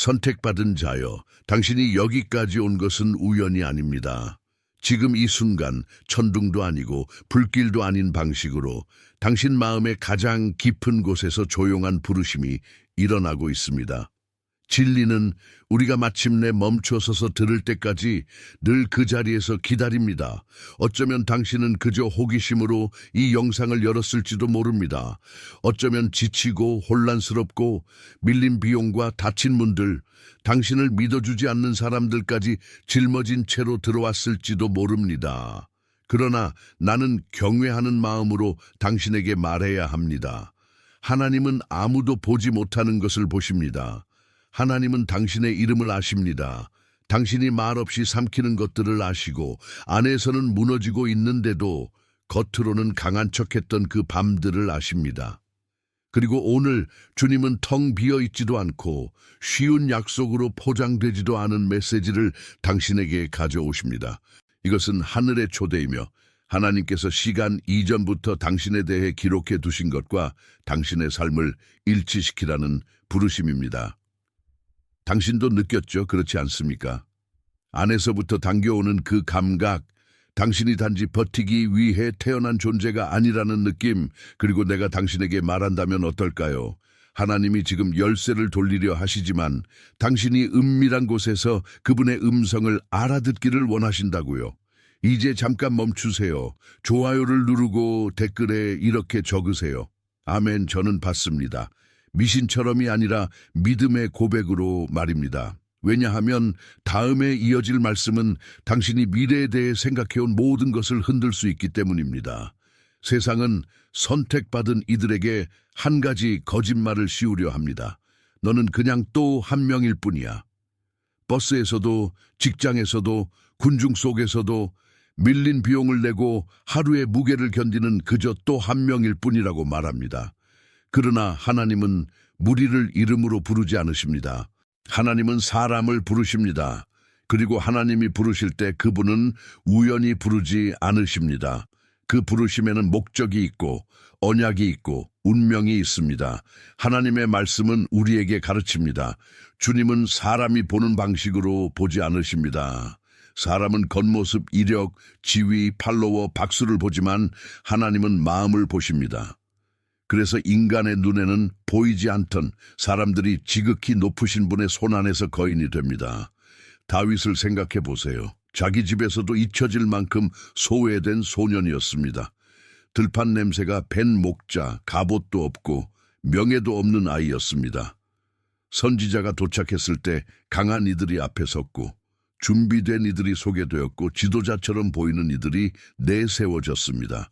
선택받은 자여, 당신이 여기까지 온 것은 우연이 아닙니다. 지금 이 순간 천둥도 아니고 불길도 아닌 방식으로 당신 마음의 가장 깊은 곳에서 조용한 부르심이 일어나고 있습니다. 진리는 우리가 마침내 멈춰서서 들을 때까지 늘 그 자리에서 기다립니다. 어쩌면 당신은 그저 호기심으로 이 영상을 열었을지도 모릅니다. 어쩌면 지치고 혼란스럽고 밀린 비용과 다친 문들, 당신을 믿어주지 않는 사람들까지 짊어진 채로 들어왔을지도 모릅니다. 그러나 나는 경외하는 마음으로 당신에게 말해야 합니다. 하나님은 아무도 보지 못하는 것을 보십니다. 하나님은 당신의 이름을 아십니다. 당신이 말없이 삼키는 것들을 아시고 안에서는 무너지고 있는데도 겉으로는 강한 척했던 그 밤들을 아십니다. 그리고 오늘 주님은 텅 비어 있지도 않고 쉬운 약속으로 포장되지도 않은 메시지를 당신에게 가져오십니다. 이것은 하늘의 초대이며 하나님께서 시간 이전부터 당신에 대해 기록해 두신 것과 당신의 삶을 일치시키라는 부르심입니다. 당신도 느꼈죠? 그렇지 않습니까? 안에서부터 당겨오는 그 감각, 당신이 단지 버티기 위해 태어난 존재가 아니라는 느낌, 그리고 내가 당신에게 말한다면 어떨까요? 하나님이 지금 열쇠를 돌리려 하시지만 당신이 은밀한 곳에서 그분의 음성을 알아듣기를 원하신다고요. 이제 잠깐 멈추세요. 좋아요를 누르고 댓글에 이렇게 적으세요. 아멘, 저는 받습니다. 미신처럼이 아니라 믿음의 고백으로 말입니다. 왜냐하면 다음에 이어질 말씀은 당신이 미래에 대해 생각해온 모든 것을 흔들 수 있기 때문입니다. 세상은 선택받은 이들에게 한 가지 거짓말을 씌우려 합니다. 너는 그냥 또 한 명일 뿐이야. 버스에서도, 직장에서도, 군중 속에서도 밀린 비용을 내고 하루의 무게를 견디는 그저 또 한 명일 뿐이라고 말합니다. 그러나 하나님은 무리를 이름으로 부르지 않으십니다. 하나님은 사람을 부르십니다. 그리고 하나님이 부르실 때 그분은 우연히 부르지 않으십니다. 그 부르심에는 목적이 있고 언약이 있고 운명이 있습니다. 하나님의 말씀은 우리에게 가르칩니다. 주님은 사람이 보는 방식으로 보지 않으십니다. 사람은 겉모습, 이력, 지위, 팔로워, 박수를 보지만 하나님은 마음을 보십니다. 그래서 인간의 눈에는 보이지 않던 사람들이 지극히 높으신 분의 손안에서 거인이 됩니다. 다윗을 생각해 보세요. 자기 집에서도 잊혀질 만큼 소외된 소년이었습니다. 들판 냄새가 밴 목자, 갑옷도 없고 명예도 없는 아이였습니다. 선지자가 도착했을 때 강한 이들이 앞에 섰고 준비된 이들이 소개되었고 지도자처럼 보이는 이들이 내세워졌습니다.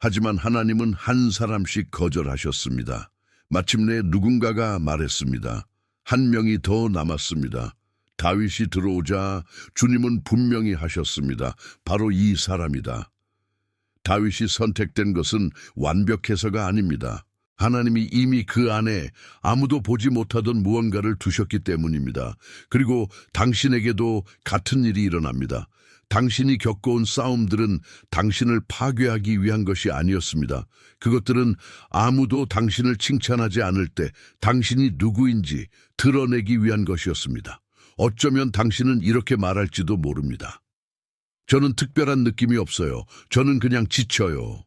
하지만 하나님은 한 사람씩 거절하셨습니다. 마침내 누군가가 말했습니다. 한 명이 더 남았습니다. 다윗이 들어오자 주님은 분명히 하셨습니다. 바로 이 사람이다. 다윗이 선택된 것은 완벽해서가 아닙니다. 하나님이 이미 그 안에 아무도 보지 못하던 무언가를 두셨기 때문입니다. 그리고 당신에게도 같은 일이 일어납니다. 당신이 겪어온 싸움들은 당신을 파괴하기 위한 것이 아니었습니다. 그것들은 아무도 당신을 칭찬하지 않을 때 당신이 누구인지 드러내기 위한 것이었습니다. 어쩌면 당신은 이렇게 말할지도 모릅니다. 저는 특별한 느낌이 없어요. 저는 그냥 지쳐요.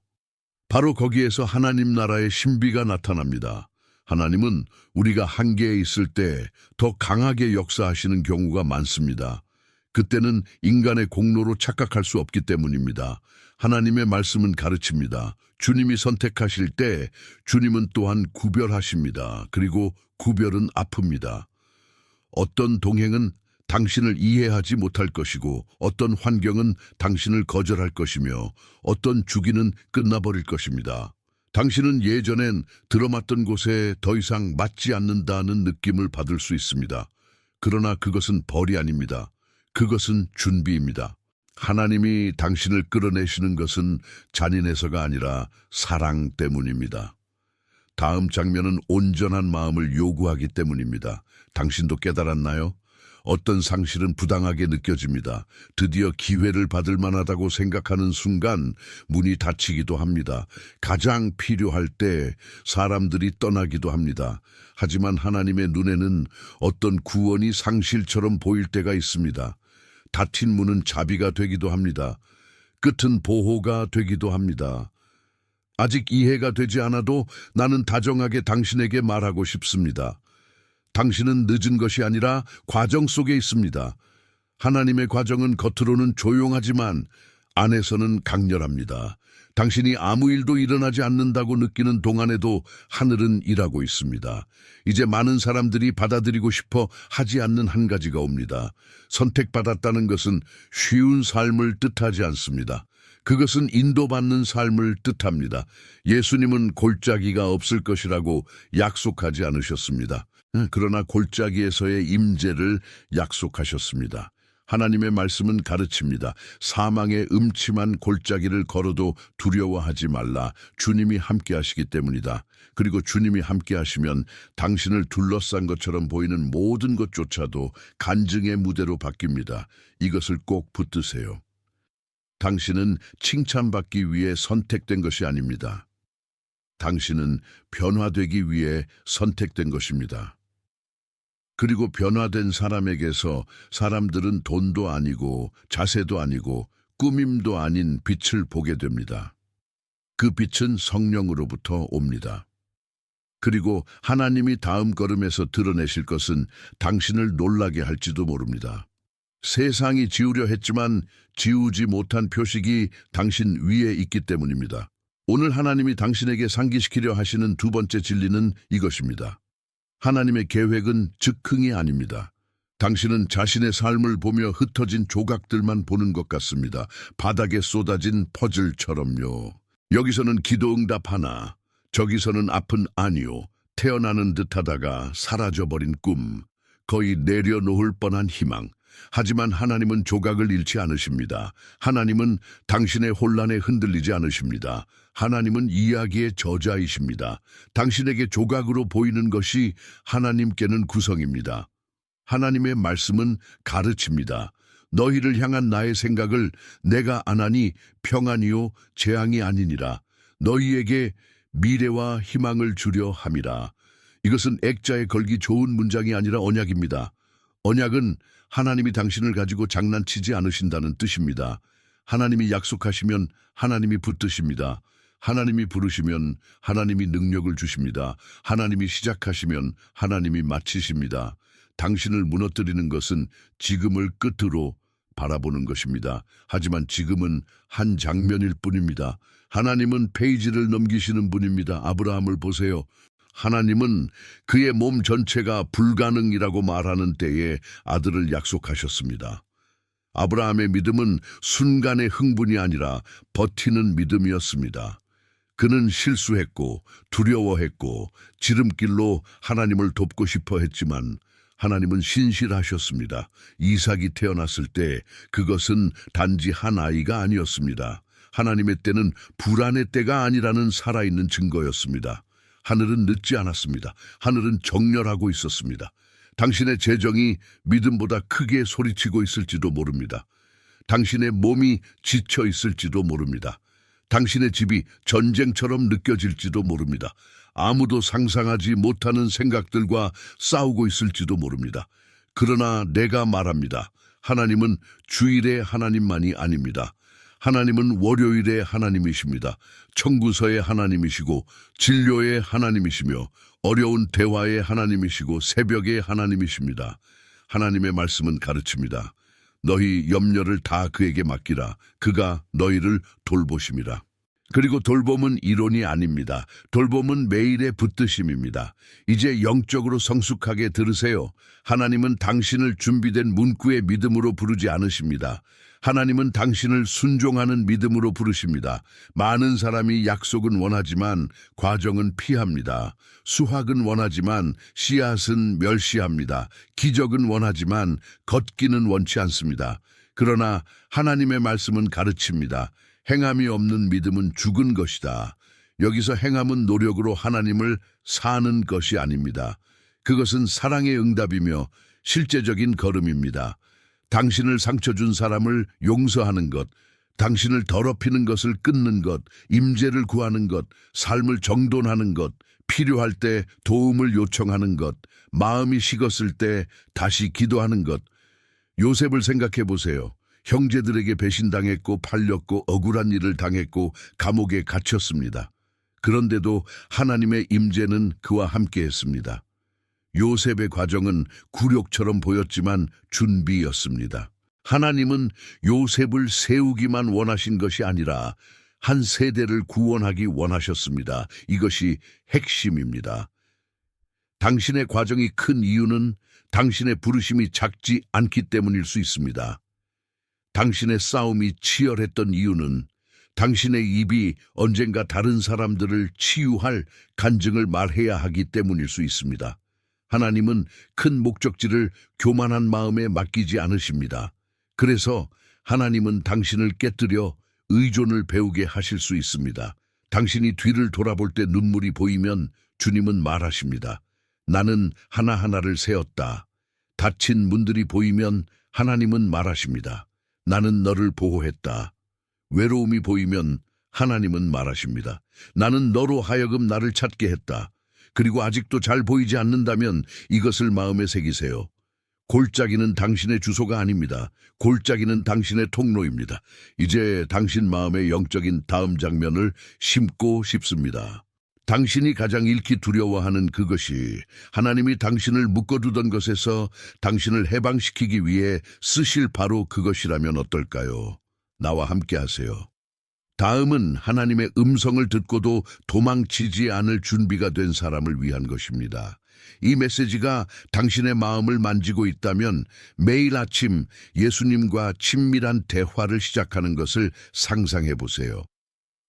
바로 거기에서 하나님 나라의 신비가 나타납니다. 하나님은 우리가 한계에 있을 때 더 강하게 역사하시는 경우가 많습니다. 그때는 인간의 공로로 착각할 수 없기 때문입니다. 하나님의 말씀은 가르칩니다. 주님이 선택하실 때 주님은 또한 구별하십니다. 그리고 구별은 아픕니다. 어떤 동행은 당신을 이해하지 못할 것이고 어떤 환경은 당신을 거절할 것이며 어떤 주기는 끝나버릴 것입니다. 당신은 예전엔 들어맞던 곳에 더 이상 맞지 않는다는 느낌을 받을 수 있습니다. 그러나 그것은 벌이 아닙니다. 그것은 준비입니다. 하나님이 당신을 끌어내시는 것은 잔인해서가 아니라 사랑 때문입니다. 다음 장면은 온전한 마음을 요구하기 때문입니다. 당신도 깨달았나요? 어떤 상실은 부당하게 느껴집니다. 드디어 기회를 받을 만하다고 생각하는 순간 문이 닫히기도 합니다. 가장 필요할 때 사람들이 떠나기도 합니다. 하지만 하나님의 눈에는 어떤 구원이 상실처럼 보일 때가 있습니다. 닫힌 문은 자비가 되기도 합니다. 끝은 보호가 되기도 합니다. 아직 이해가 되지 않아도 나는 다정하게 당신에게 말하고 싶습니다. 당신은 늦은 것이 아니라 과정 속에 있습니다. 하나님의 과정은 겉으로는 조용하지만 안에서는 강렬합니다. 당신이 아무 일도 일어나지 않는다고 느끼는 동안에도 하늘은 일하고 있습니다. 이제 많은 사람들이 받아들이고 싶어 하지 않는 한 가지가 옵니다. 선택받았다는 것은 쉬운 삶을 뜻하지 않습니다. 그것은 인도받는 삶을 뜻합니다. 예수님은 골짜기가 없을 것이라고 약속하지 않으셨습니다. 그러나 골짜기에서의 임재를 약속하셨습니다. 하나님의 말씀은 가르칩니다. 사망의 음침한 골짜기를 걸어도 두려워하지 말라. 주님이 함께 하시기 때문이다. 그리고 주님이 함께 하시면 당신을 둘러싼 것처럼 보이는 모든 것조차도 간증의 무대로 바뀝니다. 이것을 꼭 붙드세요. 당신은 칭찬받기 위해 선택된 것이 아닙니다. 당신은 변화되기 위해 선택된 것입니다. 그리고 변화된 사람에게서 사람들은 돈도 아니고 자세도 아니고 꾸밈도 아닌 빛을 보게 됩니다. 그 빛은 성령으로부터 옵니다. 그리고 하나님이 다음 걸음에서 드러내실 것은 당신을 놀라게 할지도 모릅니다. 세상이 지우려 했지만 지우지 못한 표식이 당신 위에 있기 때문입니다. 오늘 하나님이 당신에게 상기시키려 하시는 두 번째 진리는 이것입니다. 하나님의 계획은 즉흥이 아닙니다. 당신은 자신의 삶을 보며 흩어진 조각들만 보는 것 같습니다. 바닥에 쏟아진 퍼즐처럼요. 여기서는 기도응답 하나, 저기서는 아픈 아니요. 태어나는 듯하다가 사라져버린 꿈, 거의 내려놓을 뻔한 희망. 하지만 하나님은 조각을 잃지 않으십니다. 하나님은 당신의 혼란에 흔들리지 않으십니다. 하나님은 이야기의 저자이십니다. 당신에게 조각으로 보이는 것이 하나님께는 구성입니다. 하나님의 말씀은 가르칩니다. 너희를 향한 나의 생각을 내가 아나니 평안이요 재앙이 아니니라. 너희에게 미래와 희망을 주려 함이라. 이것은 액자에 걸기 좋은 문장이 아니라 언약입니다. 언약은 하나님이 당신을 가지고 장난치지 않으신다는 뜻입니다. 하나님이 약속하시면 하나님이 붙드십니다. 하나님이 부르시면 하나님이 능력을 주십니다. 하나님이 시작하시면 하나님이 마치십니다. 당신을 무너뜨리는 것은 지금을 끝으로 바라보는 것입니다. 하지만 지금은 한 장면일 뿐입니다. 하나님은 페이지를 넘기시는 분입니다. 아브라함을 보세요. 하나님은 그의 몸 전체가 불가능이라고 말하는 때에 아들을 약속하셨습니다. 아브라함의 믿음은 순간의 흥분이 아니라 버티는 믿음이었습니다. 그는 실수했고 두려워했고 지름길로 하나님을 돕고 싶어 했지만 하나님은 신실하셨습니다. 이삭이 태어났을 때 그것은 단지 한 아이가 아니었습니다. 하나님의 때는 불안의 때가 아니라는 살아있는 증거였습니다. 하늘은 늦지 않았습니다. 하늘은 정렬하고 있었습니다. 당신의 재정이 믿음보다 크게 소리치고 있을지도 모릅니다. 당신의 몸이 지쳐 있을지도 모릅니다. 당신의 집이 전쟁처럼 느껴질지도 모릅니다. 아무도 상상하지 못하는 생각들과 싸우고 있을지도 모릅니다. 그러나 내가 말합니다. 하나님은 주일의 하나님만이 아닙니다. 하나님은 월요일의 하나님이십니다. 청구서의 하나님이시고 진료의 하나님이시며 어려운 대화의 하나님이시고 새벽의 하나님이십니다. 하나님의 말씀은 가르칩니다. 너희 염려를 다 그에게 맡기라. 그가 너희를 돌보심이라. 그리고 돌봄은 이론이 아닙니다. 돌봄은 매일의 붙드심입니다. 이제 영적으로 성숙하게 들으세요. 하나님은 당신을 준비된 문구의 믿음으로 부르지 않으십니다. 하나님은 당신을 순종하는 믿음으로 부르십니다. 많은 사람이 약속은 원하지만 과정은 피합니다. 수확은 원하지만 씨앗은 멸시합니다. 기적은 원하지만 걷기는 원치 않습니다. 그러나 하나님의 말씀은 가르칩니다. 행함이 없는 믿음은 죽은 것이다. 여기서 행함은 노력으로 하나님을 사는 것이 아닙니다. 그것은 사랑의 응답이며 실제적인 걸음입니다. 당신을 상처 준 사람을 용서하는 것, 당신을 더럽히는 것을 끊는 것, 임재를 구하는 것, 삶을 정돈하는 것, 필요할 때 도움을 요청하는 것, 마음이 식었을 때 다시 기도하는 것. 요셉을 생각해 보세요. 형제들에게 배신당했고 팔렸고 억울한 일을 당했고 감옥에 갇혔습니다. 그런데도 하나님의 임재는 그와 함께했습니다. 요셉의 과정은 굴욕처럼 보였지만 준비였습니다. 하나님은 요셉을 세우기만 원하신 것이 아니라 한 세대를 구원하기 원하셨습니다. 이것이 핵심입니다. 당신의 과정이 큰 이유는 당신의 부르심이 작지 않기 때문일 수 있습니다. 당신의 싸움이 치열했던 이유는 당신의 입이 언젠가 다른 사람들을 치유할 간증을 말해야 하기 때문일 수 있습니다. 하나님은 큰 목적지를 교만한 마음에 맡기지 않으십니다. 그래서 하나님은 당신을 깨뜨려 의존을 배우게 하실 수 있습니다. 당신이 뒤를 돌아볼 때 눈물이 보이면 주님은 말하십니다. 나는 하나하나를 세었다. 닫힌 문들이 보이면 하나님은 말하십니다. 나는 너를 보호했다. 외로움이 보이면 하나님은 말하십니다. 나는 너로 하여금 나를 찾게 했다. 그리고 아직도 잘 보이지 않는다면 이것을 마음에 새기세요. 골짜기는 당신의 주소가 아닙니다. 골짜기는 당신의 통로입니다. 이제 당신 마음의 영적인 다음 장면을 심고 싶습니다. 당신이 가장 잃기 두려워하는 그것이 하나님이 당신을 묶어두던 것에서 당신을 해방시키기 위해 쓰실 바로 그것이라면 어떨까요? 나와 함께 하세요. 다음은 하나님의 음성을 듣고도 도망치지 않을 준비가 된 사람을 위한 것입니다. 이 메시지가 당신의 마음을 만지고 있다면 매일 아침 예수님과 친밀한 대화를 시작하는 것을 상상해 보세요.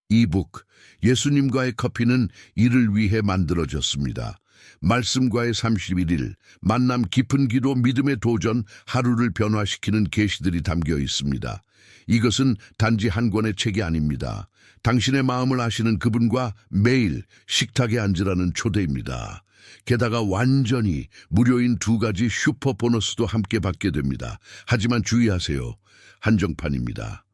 이북 예수님과의 커피는 이를 위해 만들어졌습니다. 말씀과의 31일, 만남 깊은 기도 믿음의 도전, 하루를 변화시키는 계시들이 담겨 있습니다. 이것은 단지 한 권의 책이 아닙니다. 당신의 마음을 아시는 그분과 매일 식탁에 앉으라는 초대입니다. 게다가 완전히 무료인 2가지 슈퍼 보너스도 함께 받게 됩니다. 하지만 주의하세요. 한정판입니다.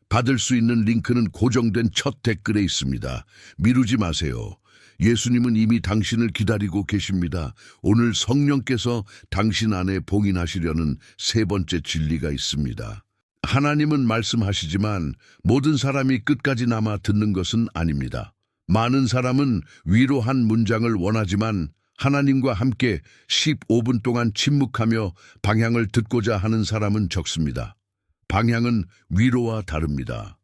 받을 수 있는 링크는 고정된 첫 댓글에 있습니다. 미루지 마세요. 예수님은 이미 당신을 기다리고 계십니다. 오늘 성령께서 당신 안에 봉인하시려는 3번째 진리가 있습니다. 하나님은 말씀하시지만 모든 사람이 끝까지 남아 듣는 것은 아닙니다. 많은 사람은 위로한 문장을 원하지만 하나님과 함께 15분 동안 침묵하며 방향을 듣고자 하는 사람은 적습니다. 방향은 위로와 다릅니다.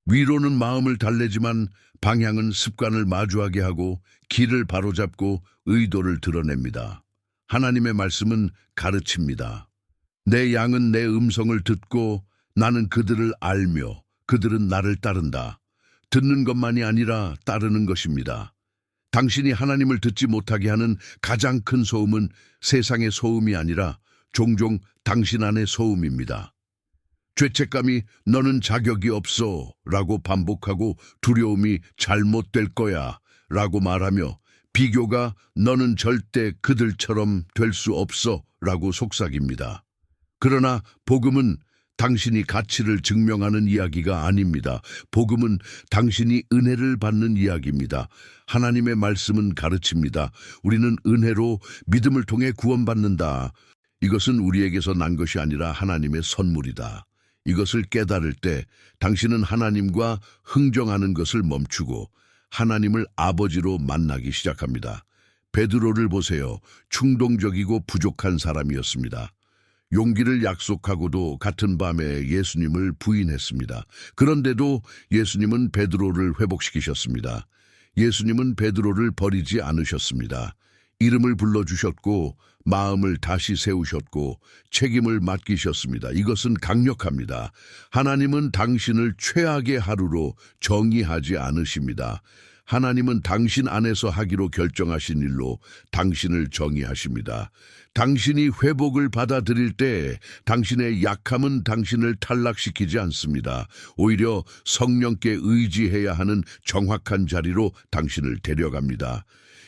위로는 마음을 달래지만 방향은 습관을 마주하게 하고 길을 바로잡고 의도를 드러냅니다. 하나님의 말씀은 가르칩니다. 내 양은 내 음성을 듣고 나는 그들을 알며 그들은 나를 따른다. 듣는 것만이 아니라 따르는 것입니다. 당신이 하나님을 듣지 못하게 하는 가장 큰 소음은 세상의 소음이 아니라 종종 당신 안의 소음입니다. 죄책감이 너는 자격이 없어 라고 반복하고 두려움이 잘못될 거야 라고 말하며 비교가 너는 절대 그들처럼 될 수 없어 라고 속삭입니다. 그러나 복음은 당신이 가치를 증명하는 이야기가 아닙니다. 복음은 당신이 은혜를 받는 이야기입니다. 하나님의 말씀은 가르칩니다. 우리는 은혜로 믿음을 통해 구원받는다. 이것은 우리에게서 난 것이 아니라 하나님의 선물이다. 이것을 깨달을 때 당신은 하나님과 흥정하는 것을 멈추고 하나님을 아버지로 만나기 시작합니다. 베드로를 보세요. 충동적이고 부족한 사람이었습니다. 용기를 약속하고도 같은 밤에 예수님을 부인했습니다. 그런데도 예수님은 베드로를 회복시키셨습니다. 예수님은 베드로를 버리지 않으셨습니다. 이름을 불러주셨고 마음을 다시 세우셨고 책임을 맡기셨습니다. 이것은 강력합니다. 하나님은 당신을 최악의 하루로 정의하지 않으십니다. 하나님은 당신 안에서 하기로 결정하신 일로 당신을 정의하십니다. 당신이 회복을 받아들일 때 당신의 약함은 당신을 탈락시키지 않습니다. 오히려 성령께 의지해야 하는 정확한 자리로 당신을 데려갑니다.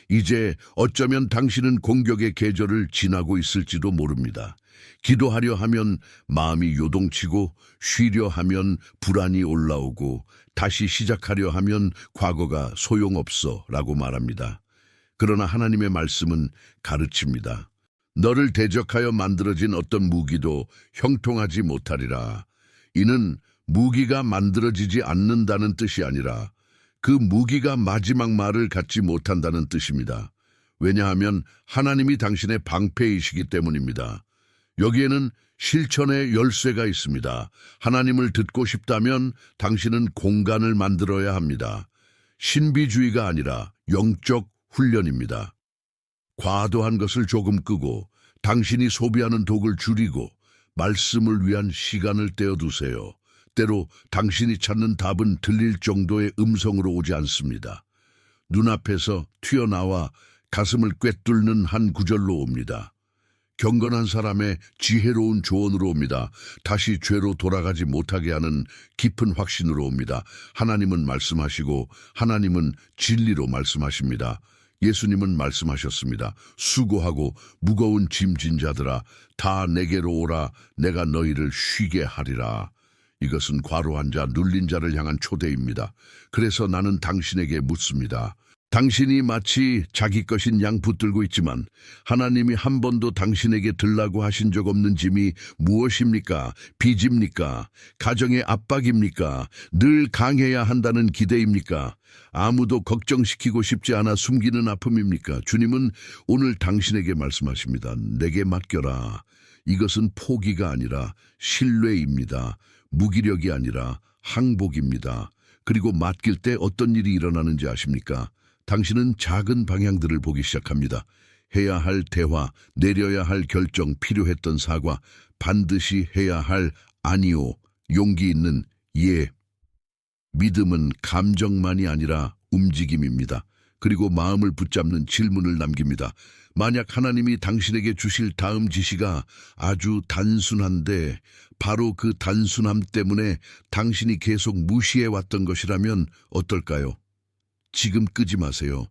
이제 어쩌면 당신은 공격의 계절을 지나고 있을지도 모릅니다. 기도하려 하면 마음이 요동치고 쉬려 하면 불안이 올라오고 다시 시작하려 하면 과거가 소용없어 라고 말합니다. 그러나 하나님의 말씀은 가르칩니다. 너를 대적하여 만들어진 어떤 무기도 형통하지 못하리라. 이는 무기가 만들어지지 않는다는 뜻이 아니라 그 무기가 마지막 말을 갖지 못한다는 뜻입니다. 왜냐하면 하나님이 당신의 방패이시기 때문입니다. 여기에는 실천의 열쇠가 있습니다. 하나님을 듣고 싶다면 당신은 공간을 만들어야 합니다. 신비주의가 아니라 영적 훈련입니다. 과도한 것을 조금 끄고 당신이 소비하는 독을 줄이고 말씀을 위한 시간을 떼어두세요. 때로 당신이 찾는 답은 들릴 정도의 음성으로 오지 않습니다. 눈앞에서 튀어나와 가슴을 꿰뚫는 한 구절로 옵니다. 경건한 사람의 지혜로운 조언으로 옵니다. 다시 죄로 돌아가지 못하게 하는 깊은 확신으로 옵니다. 하나님은 말씀하시고 하나님은 진리로 말씀하십니다. 예수님은 말씀하셨습니다. 수고하고 무거운 짐진 자들아 다 내게로 오라 내가 너희를 쉬게 하리라. 이것은 과로한 자, 눌린 자를 향한 초대입니다. 그래서 나는 당신에게 묻습니다. 당신이 마치 자기 것인 양 붙들고 있지만 하나님이 한 번도 당신에게 들라고 하신 적 없는 짐이 무엇입니까? 빚입니까? 가정의 압박입니까? 늘 강해야 한다는 기대입니까? 아무도 걱정시키고 싶지 않아 숨기는 아픔입니까? 주님은 오늘 당신에게 말씀하십니다. 내게 맡겨라. 이것은 포기가 아니라 신뢰입니다. 무기력이 아니라 항복입니다. 그리고 맡길 때 어떤 일이 일어나는지 아십니까? 당신은 작은 방향들을 보기 시작합니다. 해야 할 대화, 내려야 할 결정, 필요했던 사과, 반드시 해야 할 아니요, 용기 있는 예. 믿음은 감정만이 아니라 움직임입니다. 그리고 마음을 붙잡는 질문을 남깁니다. 만약 하나님이 당신에게 주실 다음 지시가 아주 단순한데 바로 그 단순함 때문에 당신이 계속 무시해왔던 것이라면 어떨까요? 지금 끄지 마세요.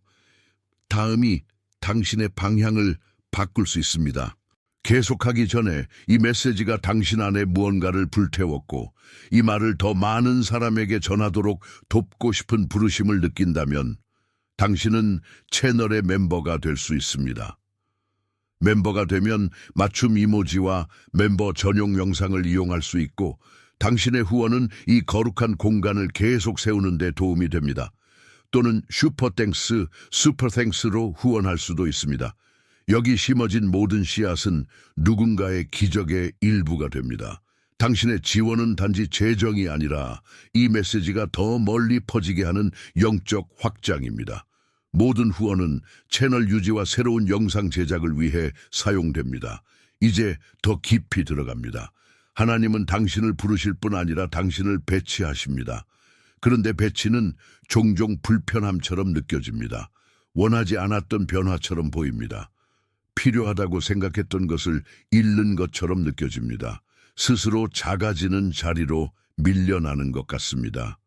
다음이 당신의 방향을 바꿀 수 있습니다. 계속하기 전에 이 메시지가 당신 안에 무언가를 불태웠고 이 말을 더 많은 사람에게 전하도록 돕고 싶은 부르심을 느낀다면 당신은 채널의 멤버가 될 수 있습니다. 멤버가 되면 맞춤 이모지와 멤버 전용 영상을 이용할 수 있고 당신의 후원은 이 거룩한 공간을 계속 세우는 데 도움이 됩니다. 또는 슈퍼땡스, 슈퍼땡스로 후원할 수도 있습니다. 여기 심어진 모든 씨앗은 누군가의 기적의 일부가 됩니다. 당신의 지원은 단지 재정이 아니라 이 메시지가 더 멀리 퍼지게 하는 영적 확장입니다. 모든 후원은 채널 유지와 새로운 영상 제작을 위해 사용됩니다. 이제 더 깊이 들어갑니다. 하나님은 당신을 부르실 뿐 아니라 당신을 배치하십니다. 그런데 배치는 종종 불편함처럼 느껴집니다. 원하지 않았던 변화처럼 보입니다. 필요하다고 생각했던 것을 잃는 것처럼 느껴집니다. 스스로 작아지는 자리로 밀려나는 것 같습니다.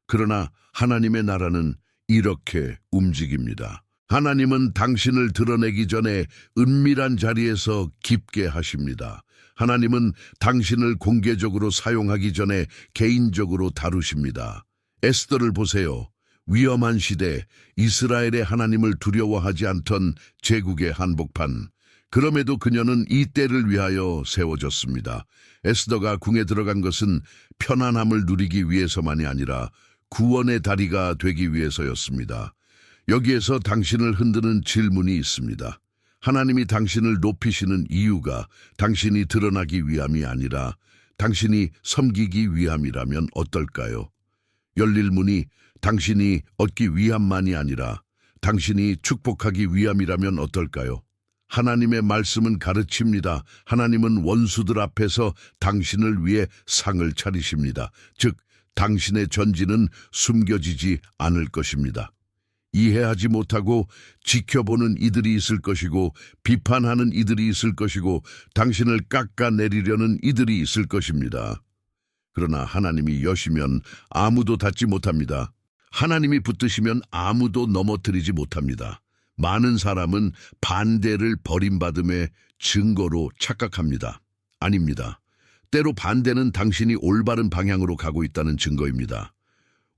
그러나 하나님의 나라는 이렇게 움직입니다. 하나님은 당신을 드러내기 전에 은밀한 자리에서 깊게 하십니다. 하나님은 당신을 공개적으로 사용하기 전에 개인적으로 다루십니다. 에스더를 보세요. 위험한 시대, 이스라엘의 하나님을 두려워하지 않던 제국의 한복판. 그럼에도 그녀는 이 때를 위하여 세워졌습니다. 에스더가 궁에 들어간 것은 편안함을 누리기 위해서만이 아니라 구원의 다리가 되기 위해서였습니다. 여기에서 당신을 흔드는 질문이 있습니다. 하나님이 당신을 높이시는 이유가 당신이 드러나기 위함이 아니라 당신이 섬기기 위함이라면 어떨까요? 열릴 문이 당신이 얻기 위함만이 아니라 당신이 축복하기 위함이라면 어떨까요? 하나님의 말씀은 가르칩니다. 하나님은 원수들 앞에서 당신을 위해 상을 차리십니다. 즉, 당신의 전진은 숨겨지지 않을 것입니다. 이해하지 못하고 지켜보는 이들이 있을 것이고 비판하는 이들이 있을 것이고 당신을 깎아내리려는 이들이 있을 것입니다. 그러나 하나님이 여시면 아무도 닿지 못합니다. 하나님이 붙드시면 아무도 넘어뜨리지 못합니다. 많은 사람은 반대를 버림받음의 증거로 착각합니다. 아닙니다. 때로 반대는 당신이 올바른 방향으로 가고 있다는 증거입니다.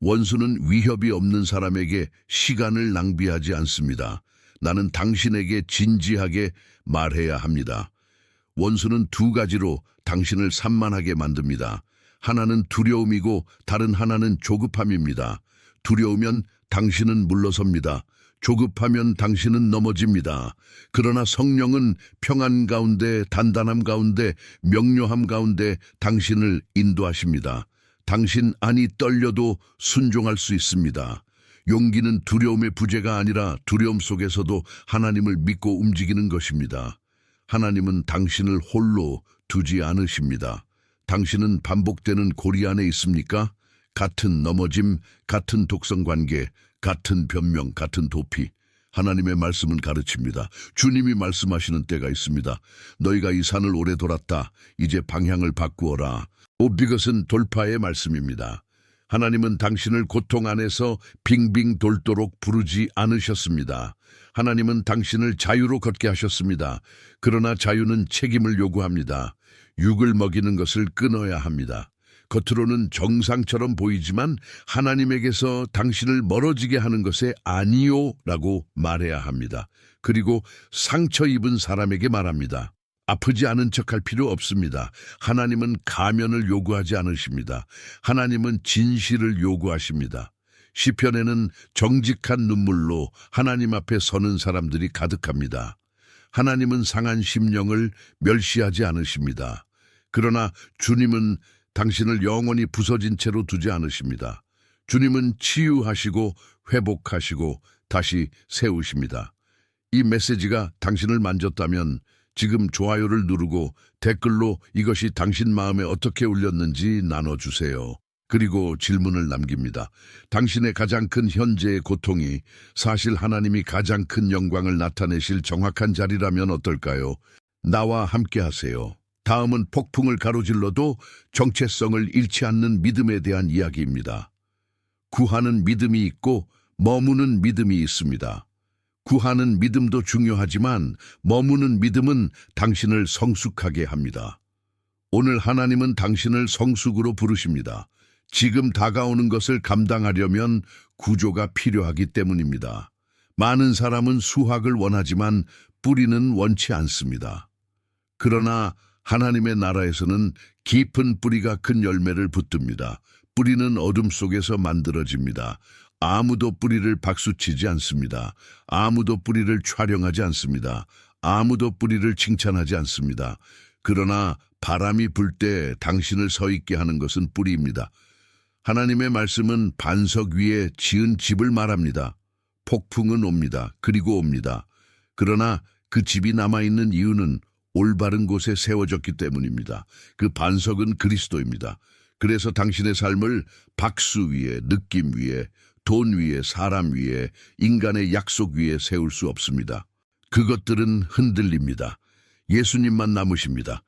원수는 위협이 없는 사람에게 시간을 낭비하지 않습니다. 나는 당신에게 진지하게 말해야 합니다. 원수는 두 가지로 당신을 산만하게 만듭니다. 하나는 두려움이고 다른 하나는 조급함입니다. 두려우면 당신은 물러섭니다. 조급하면 당신은 넘어집니다. 그러나 성령은 평안 가운데, 단단함 가운데, 명료함 가운데 당신을 인도하십니다. 당신 안이 떨려도 순종할 수 있습니다. 용기는 두려움의 부재가 아니라 두려움 속에서도 하나님을 믿고 움직이는 것입니다. 하나님은 당신을 홀로 두지 않으십니다. 당신은 반복되는 고리 안에 있습니까? 같은 넘어짐, 같은 독성관계, 같은 변명, 같은 도피. 하나님의 말씀은 가르칩니다. 주님이 말씀하시는 때가 있습니다. 너희가 이 산을 오래 돌았다. 이제 방향을 바꾸어라. 이것은 돌파의 말씀입니다. 하나님은 당신을 고통 안에서 빙빙 돌도록 부르지 않으셨습니다. 하나님은 당신을 자유로 걷게 하셨습니다. 그러나 자유는 책임을 요구합니다. 육을 먹이는 것을 끊어야 합니다. 겉으로는 정상처럼 보이지만 하나님에게서 당신을 멀어지게 하는 것에 아니요 라고 말해야 합니다. 그리고 상처 입은 사람에게 말합니다. 아프지 않은 척할 필요 없습니다. 하나님은 가면을 요구하지 않으십니다. 하나님은 진실을 요구하십니다. 시편에는 정직한 눈물로 하나님 앞에 서는 사람들이 가득합니다. 하나님은 상한 심령을 멸시하지 않으십니다. 그러나 주님은 당신을 영원히 부서진 채로 두지 않으십니다. 주님은 치유하시고 회복하시고 다시 세우십니다. 이 메시지가 당신을 만졌다면 지금 좋아요를 누르고 댓글로 이것이 당신 마음에 어떻게 울렸는지 나눠주세요. 그리고 질문을 남깁니다. 당신의 가장 큰 현재의 고통이 사실 하나님이 가장 큰 영광을 나타내실 정확한 자리라면 어떨까요? 나와 함께 하세요. 다음은 폭풍을 가로질러도 정체성을 잃지 않는 믿음에 대한 이야기입니다. 구하는 믿음이 있고 머무는 믿음이 있습니다. 구하는 믿음도 중요하지만 머무는 믿음은 당신을 성숙하게 합니다. 오늘 하나님은 당신을 성숙으로 부르십니다. 지금 다가오는 것을 감당하려면 구조가 필요하기 때문입니다. 많은 사람은 수확을 원하지만 뿌리는 원치 않습니다. 그러나 하나님의 나라에서는 깊은 뿌리가 큰 열매를 붙듭니다. 뿌리는 어둠 속에서 만들어집니다. 아무도 뿌리를 박수치지 않습니다. 아무도 뿌리를 촬영하지 않습니다. 아무도 뿌리를 칭찬하지 않습니다. 그러나 바람이 불 때 당신을 서 있게 하는 것은 뿌리입니다. 하나님의 말씀은 반석 위에 지은 집을 말합니다. 폭풍은 옵니다. 그리고 옵니다. 그러나 그 집이 남아있는 이유는 올바른 곳에 세워졌기 때문입니다. 그 반석은 그리스도입니다. 그래서 당신의 삶을 박수 위에, 느낌 위에, 돈 위에, 사람 위에, 인간의 약속 위에 세울 수 없습니다. 그것들은 흔들립니다. 예수님만 남으십니다.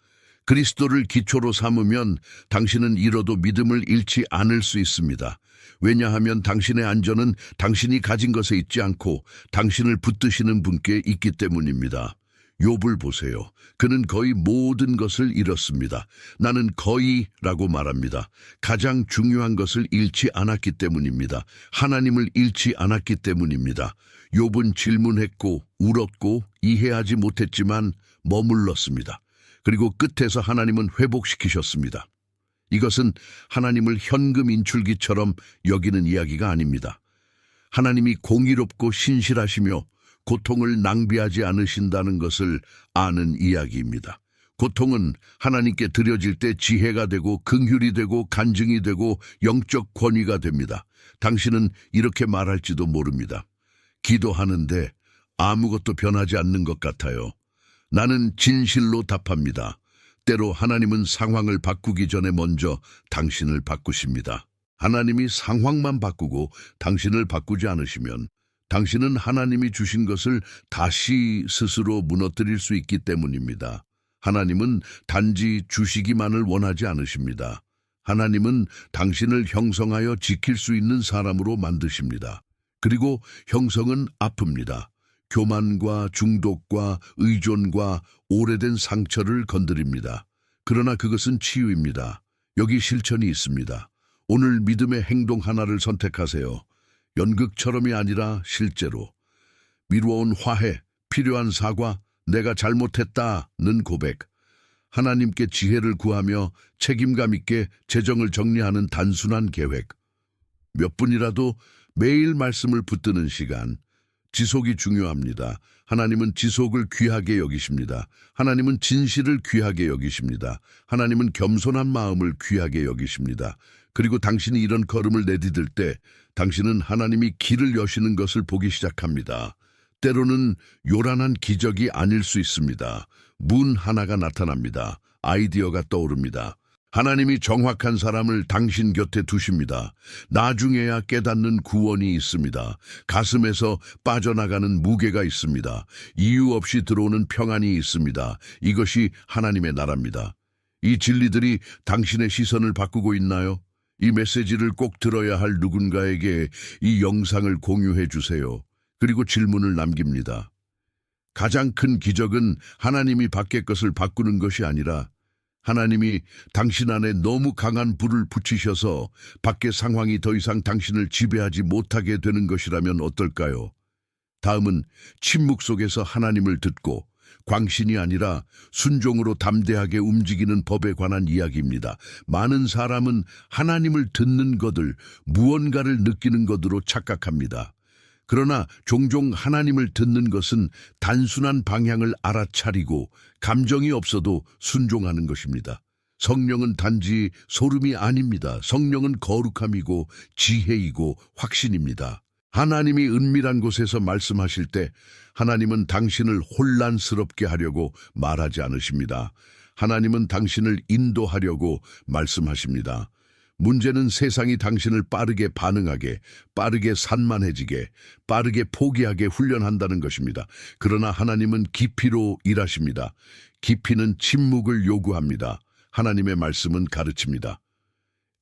그리스도를 기초로 삼으면 당신은 잃어도 믿음을 잃지 않을 수 있습니다. 왜냐하면 당신의 안전은 당신이 가진 것에 있지 않고 당신을 붙드시는 분께 있기 때문입니다. 욥을 보세요. 그는 거의 모든 것을 잃었습니다. 나는 거의라고 말합니다. 가장 중요한 것을 잃지 않았기 때문입니다. 하나님을 잃지 않았기 때문입니다. 욥은 질문했고 울었고 이해하지 못했지만 머물렀습니다. 그리고 끝에서 하나님은 회복시키셨습니다. 이것은 하나님을 현금 인출기처럼 여기는 이야기가 아닙니다. 하나님이 공의롭고 신실하시며 고통을 낭비하지 않으신다는 것을 아는 이야기입니다. 고통은 하나님께 드려질 때 지혜가 되고 긍휼이 되고 간증이 되고 영적 권위가 됩니다. 당신은 이렇게 말할지도 모릅니다. 기도하는데 아무것도 변하지 않는 것 같아요. 나는 진실로 답합니다. 때로 하나님은 상황을 바꾸기 전에 먼저 당신을 바꾸십니다. 하나님이 상황만 바꾸고 당신을 바꾸지 않으시면 당신은 하나님이 주신 것을 다시 스스로 무너뜨릴 수 있기 때문입니다. 하나님은 단지 주시기만을 원하지 않으십니다. 하나님은 당신을 형성하여 지킬 수 있는 사람으로 만드십니다. 그리고 형성은 아픕니다. 교만과 중독과 의존과 오래된 상처를 건드립니다. 그러나 그것은 치유입니다. 여기 실천이 있습니다. 오늘 믿음의 행동 하나를 선택하세요. 연극처럼이 아니라 실제로. 미루어온 화해, 필요한 사과, 내가 잘못했다는 고백. 하나님께 지혜를 구하며 책임감 있게 재정을 정리하는 단순한 계획. 몇 분이라도 매일 말씀을 붙드는 시간. 지속이 중요합니다. 하나님은 지속을 귀하게 여기십니다. 하나님은 진실을 귀하게 여기십니다. 하나님은 겸손한 마음을 귀하게 여기십니다. 그리고 당신이 이런 걸음을 내디딜 때 당신은 하나님이 길을 여시는 것을 보기 시작합니다. 때로는 요란한 기적이 아닐 수 있습니다. 문 하나가 나타납니다. 아이디어가 떠오릅니다. 하나님이 정확한 사람을 당신 곁에 두십니다. 나중에야 깨닫는 구원이 있습니다. 가슴에서 빠져나가는 무게가 있습니다. 이유 없이 들어오는 평안이 있습니다. 이것이 하나님의 나라입니다. 이 진리들이 당신의 시선을 바꾸고 있나요? 이 메시지를 꼭 들어야 할 누군가에게 이 영상을 공유해 주세요. 그리고 질문을 남깁니다. 가장 큰 기적은 하나님이 밖의 것을 바꾸는 것이 아니라 하나님이 당신 안에 너무 강한 불을 붙이셔서 밖의 상황이 더 이상 당신을 지배하지 못하게 되는 것이라면 어떨까요? 다음은 침묵 속에서 하나님을 듣고 광신이 아니라 순종으로 담대하게 움직이는 법에 관한 이야기입니다. 많은 사람은 하나님을 듣는 것을 무언가를 느끼는 것으로 착각합니다. 그러나 종종 하나님을 듣는 것은 단순한 방향을 알아차리고 감정이 없어도 순종하는 것입니다. 성령은 단지 소름이 아닙니다. 성령은 거룩함이고 지혜이고 확신입니다. 하나님이 은밀한 곳에서 말씀하실 때 하나님은 당신을 혼란스럽게 하려고 말하지 않으십니다. 하나님은 당신을 인도하려고 말씀하십니다. 문제는 세상이 당신을 빠르게 반응하게, 빠르게 산만해지게, 빠르게 포기하게 훈련한다는 것입니다. 그러나 하나님은 깊이로 일하십니다. 깊이는 침묵을 요구합니다. 하나님의 말씀은 가르칩니다.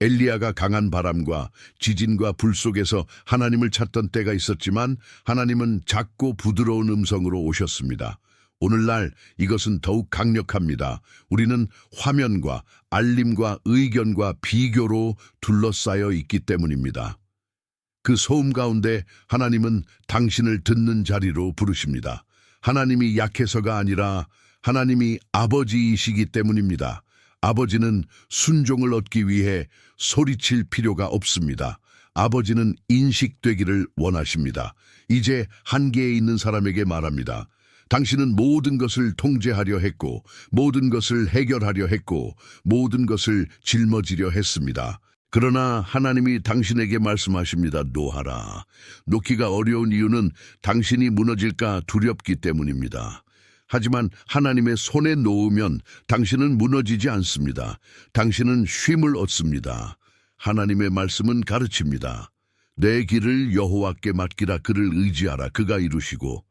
엘리야가 강한 바람과 지진과 불 속에서 하나님을 찾던 때가 있었지만 하나님은 작고 부드러운 음성으로 오셨습니다. 오늘날 이것은 더욱 강력합니다. 우리는 화면과 알림과 의견과 비교로 둘러싸여 있기 때문입니다. 그 소음 가운데 하나님은 당신을 듣는 자리로 부르십니다. 하나님이 약해서가 아니라 하나님이 아버지이시기 때문입니다. 아버지는 순종을 얻기 위해 소리칠 필요가 없습니다. 아버지는 인식되기를 원하십니다. 이제 한계에 있는 사람에게 말합니다. 당신은 모든 것을 통제하려 했고, 모든 것을 해결하려 했고, 모든 것을 짊어지려 했습니다. 그러나 하나님이 당신에게 말씀하십니다. 놓아라. 놓기가 어려운 이유는 당신이 무너질까 두렵기 때문입니다. 하지만 하나님의 손에 놓으면 당신은 무너지지 않습니다. 당신은 쉼을 얻습니다. 하나님의 말씀은 가르칩니다. 내 길을 여호와께 맡기라. 그를 의지하라. 그가 이루시고.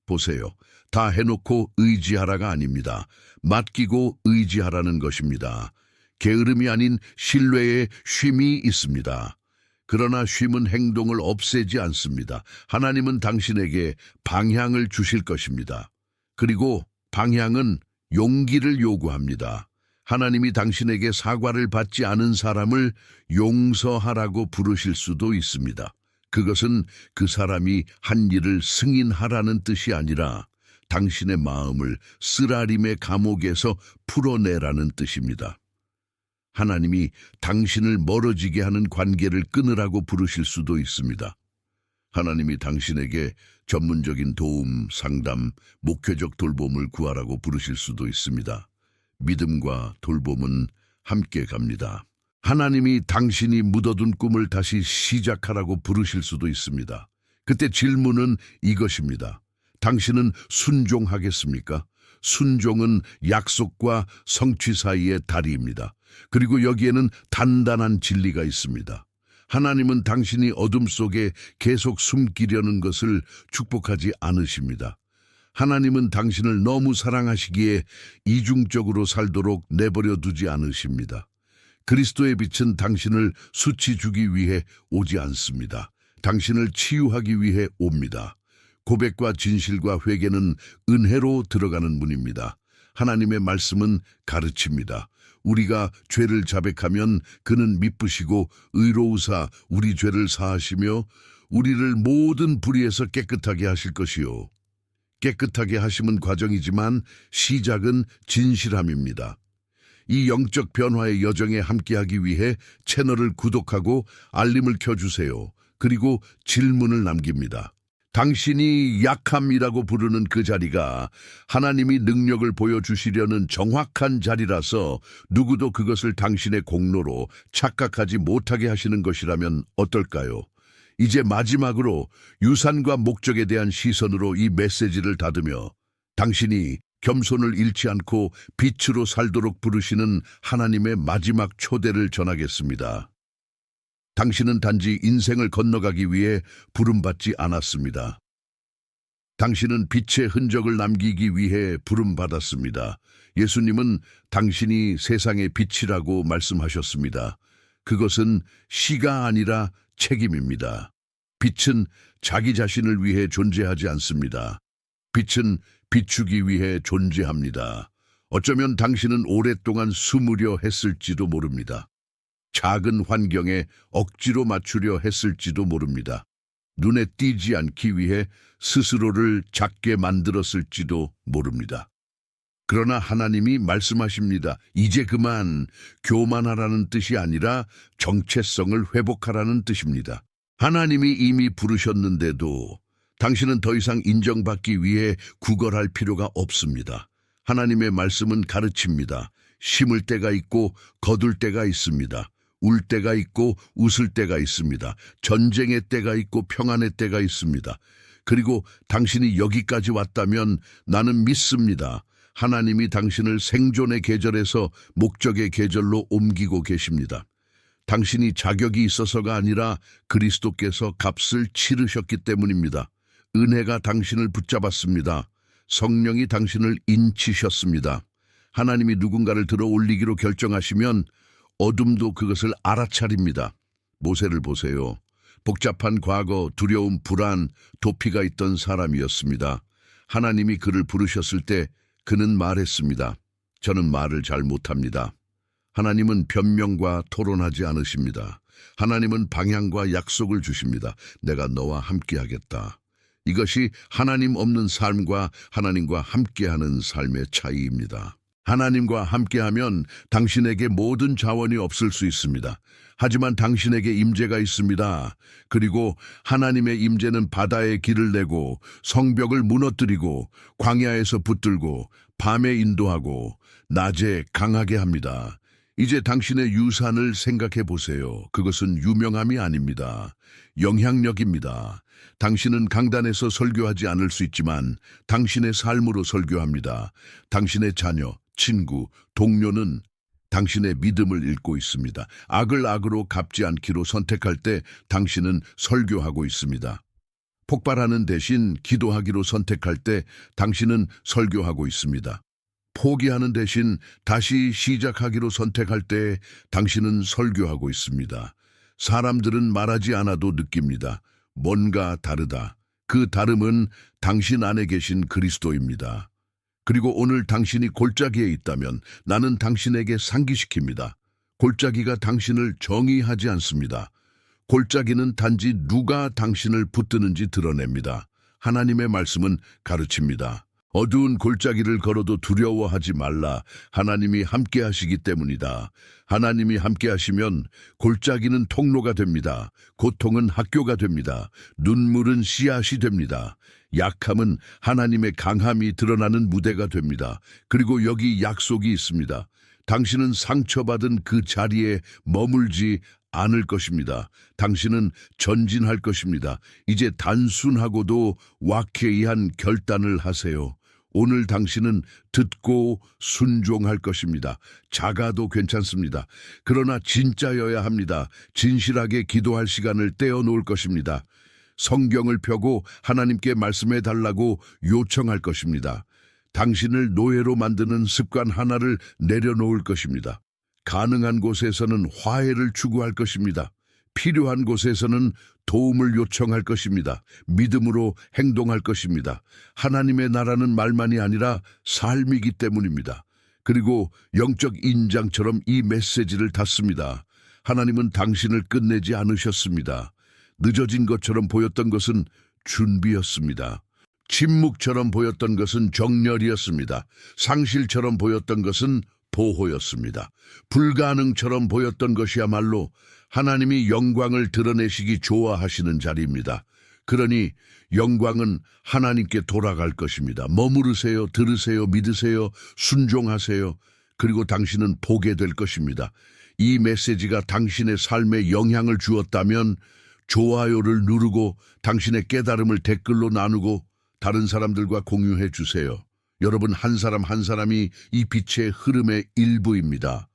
보세요. 다 해놓고 의지하라가 아닙니다. 맡기고 의지하라는 것입니다. 게으름이 아닌 신뢰의 쉼이 있습니다. 그러나 쉼은 행동을 없애지 않습니다. 하나님은 당신에게 방향을 주실 것입니다. 그리고 방향은 용기를 요구합니다. 하나님이 당신에게 사과를 받지 않은 사람을 용서하라고 부르실 수도 있습니다. 그것은 그 사람이 한 일을 승인하라는 뜻이 아니라 당신의 마음을 쓰라림의 감옥에서 풀어내라는 뜻입니다. 하나님이 당신을 멀어지게 하는 관계를 끊으라고 부르실 수도 있습니다. 하나님이 당신에게 전문적인 도움, 상담, 목회적 돌봄을 구하라고 부르실 수도 있습니다. 믿음과 돌봄은 함께 갑니다. 하나님이 당신이 묻어둔 꿈을 다시 시작하라고 부르실 수도 있습니다. 그때 질문은 이것입니다. 당신은 순종하겠습니까? 순종은 약속과 성취 사이의 다리입니다. 그리고 여기에는 단단한 진리가 있습니다. 하나님은 당신이 어둠 속에 계속 숨기려는 것을 축복하지 않으십니다. 하나님은 당신을 너무 사랑하시기에 이중적으로 살도록 내버려 두지 않으십니다. 그리스도의 빛은 당신을 수치 주기 위해 오지 않습니다. 당신을 치유하기 위해 옵니다. 고백과 진실과 회개는 은혜로 들어가는 문입니다. 하나님의 말씀은 가르칩니다. 우리가 죄를 자백하면 그는 미쁘시고 의로우사 우리 죄를 사하시며 우리를 모든 불의에서 깨끗하게 하실 것이요. 깨끗하게 하심은 과정이지만 시작은 진실함입니다. 이 영적 변화의 여정에 함께하기 위해 채널을 구독하고 알림을 켜주세요. 그리고 질문을 남깁니다. 당신이 약함이라고 부르는 그 자리가 하나님이 능력을 보여주시려는 정확한 자리라서 누구도 그것을 당신의 공로로 착각하지 못하게 하시는 것이라면 어떨까요? 이제 마지막으로 유산과 목적에 대한 시선으로 이 메시지를 닫으며 당신이 겸손을 잃지 않고 빛으로 살도록 부르시는 하나님의 마지막 초대를 전하겠습니다. 당신은 단지 인생을 건너가기 위해 부름받지 않았습니다. 당신은 빛의 흔적을 남기기 위해 부름받았습니다. 예수님은 당신이 세상의 빛이라고 말씀하셨습니다. 그것은 시가 아니라 책임입니다. 빛은 자기 자신을 위해 존재하지 않습니다. 빛은 비추기 위해 존재합니다. 어쩌면 당신은 오랫동안 숨으려 했을지도 모릅니다. 작은 환경에 억지로 맞추려 했을지도 모릅니다. 눈에 띄지 않기 위해 스스로를 작게 만들었을지도 모릅니다. 그러나 하나님이 말씀하십니다. 이제 그만 교만하라는 뜻이 아니라 정체성을 회복하라는 뜻입니다. 하나님이 이미 부르셨는데도 당신은 더 이상 인정받기 위해 구걸할 필요가 없습니다. 하나님의 말씀은 가르칩니다. 심을 때가 있고 거둘 때가 있습니다. 울 때가 있고 웃을 때가 있습니다. 전쟁의 때가 있고 평안의 때가 있습니다. 그리고 당신이 여기까지 왔다면 나는 믿습니다. 하나님이 당신을 생존의 계절에서 목적의 계절로 옮기고 계십니다. 당신이 자격이 있어서가 아니라 그리스도께서 값을 치르셨기 때문입니다. 은혜가 당신을 붙잡았습니다. 성령이 당신을 인치셨습니다. 하나님이 누군가를 들어 올리기로 결정하시면 어둠도 그것을 알아차립니다. 모세를 보세요. 복잡한 과거, 두려움, 불안, 도피가 있던 사람이었습니다. 하나님이 그를 부르셨을 때 그는 말했습니다. 저는 말을 잘 못합니다. 하나님은 변명과 토론하지 않으십니다. 하나님은 방향과 약속을 주십니다. 내가 너와 함께하겠다. 이것이 하나님 없는 삶과 하나님과 함께하는 삶의 차이입니다. 하나님과 함께하면 당신에게 모든 자원이 없을 수 있습니다. 하지만 당신에게 임재가 있습니다. 그리고 하나님의 임재는 바다에 길을 내고 성벽을 무너뜨리고 광야에서 붙들고 밤에 인도하고 낮에 강하게 합니다. 이제 당신의 유산을 생각해 보세요. 그것은 유명함이 아닙니다. 영향력입니다. 당신은 강단에서 설교하지 않을 수 있지만 당신의 삶으로 설교합니다. 당신의 자녀, 친구, 동료는 당신의 믿음을 읽고 있습니다. 악을 악으로 갚지 않기로 선택할 때 당신은 설교하고 있습니다. 폭발하는 대신 기도하기로 선택할 때 당신은 설교하고 있습니다. 포기하는 대신 다시 시작하기로 선택할 때 당신은 설교하고 있습니다. 사람들은 말하지 않아도 느낍니다. 뭔가 다르다. 그 다름은 당신 안에 계신 그리스도입니다. 그리고 오늘 당신이 골짜기에 있다면 나는 당신에게 상기시킵니다. 골짜기가 당신을 정의하지 않습니다. 골짜기는 단지 누가 당신을 붙드는지 드러냅니다. 하나님의 말씀은 가르칩니다. 어두운 골짜기를 걸어도 두려워하지 말라. 하나님이 함께 하시기 때문이다. 하나님이 함께 하시면 골짜기는 통로가 됩니다. 고통은 학교가 됩니다. 눈물은 씨앗이 됩니다. 약함은 하나님의 강함이 드러나는 무대가 됩니다. 그리고 여기 약속이 있습니다. 당신은 상처받은 그 자리에 머물지 않을 것입니다. 당신은 전진할 것입니다. 이제 단순하고도 와케이한 결단을 하세요. 오늘 당신은 듣고 순종할 것입니다. 작아도 괜찮습니다. 그러나 진짜여야 합니다. 진실하게 기도할 시간을 떼어놓을 것입니다. 성경을 펴고 하나님께 말씀해 달라고 요청할 것입니다. 당신을 노예로 만드는 습관 하나를 내려놓을 것입니다. 가능한 곳에서는 화해를 추구할 것입니다. 필요한 곳에서는 도움을 요청할 것입니다. 믿음으로 행동할 것입니다. 하나님의 나라는 말만이 아니라 삶이기 때문입니다. 그리고 영적 인장처럼 이 메시지를 닫습니다. 하나님은 당신을 끝내지 않으셨습니다. 늦어진 것처럼 보였던 것은 준비였습니다. 침묵처럼 보였던 것은 정렬이었습니다. 상실처럼 보였던 것은 보호였습니다. 불가능처럼 보였던 것이야말로 하나님이 영광을 드러내시기 좋아하시는 자리입니다. 그러니 영광은 하나님께 돌아갈 것입니다. 머무르세요, 들으세요, 믿으세요, 순종하세요. 그리고 당신은 보게 될 것입니다. 이 메시지가 당신의 삶에 영향을 주었다면 좋아요를 누르고 당신의 깨달음을 댓글로 나누고 다른 사람들과 공유해 주세요. 여러분 한 사람 한 사람이 이 빛의 흐름의 일부입니다.